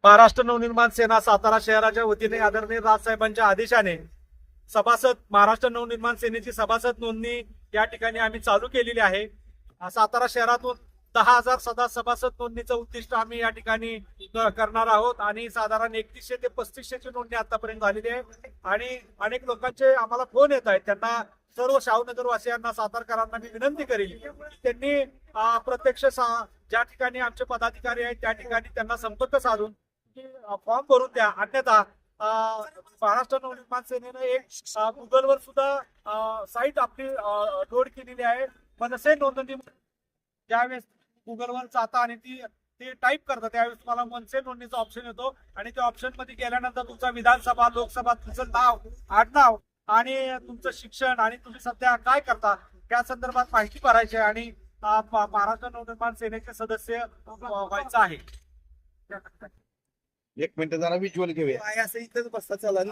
महाराष्ट्र नवनिर्माण सेना सातारा शहराच्या वतीने आदरणीय राजसाहेबांच्या आदेशाने महाराष्ट्र नवनिर्माण सेनेची सभासद नोंदणी या ठिकाणी आम्ही चालू केलेली आहे। सातारा शहरातून 10,000 सभासद नोंदणीचं उद्दिष्ट आम्ही या ठिकाणी करणार आहोत आणि साधारण 3100 ते 3500 ची नोंदणी आतापर्यंत झालेली आहे आणि अनेक लोकांचे आम्हाला फोन येत आहेत। त्यांना सर्व शाहूनगर वासियांना सातारकरांना मी विनंती करेल त्यांनी प्रत्यक्ष ज्या ठिकाणी आमचे पदाधिकारी आहेत त्या ठिकाणी त्यांना संपर्क साधून फॉर्म भरून द्या। अन्यथा महाराष्ट्र नवनिर्माण सेनेने एक गुगलवर सुद्धा साईट आपली लोड केलेली आहे। मनसे नोंदणी ज्यावेळेस गुगलवर जाता आणि ते टाईप करता त्यावेळेस तुम्हाला मनसे नोंदणीचा ऑप्शन येतो आणि त्या ऑप्शन मध्ये गेल्यानंतर तुमचा विधानसभा लोकसभा तुमचं नाव आडनाव आणि तुमचं शिक्षण आणि तुम्ही सध्या काय करता त्या संदर्भात माहिती भरायची आणि महाराष्ट्र नवनिर्माण सेनेचे सदस्य व्हायचं आहे। एक मिनिट जरा विज्युअल घेऊया। असं इथंच बसता चला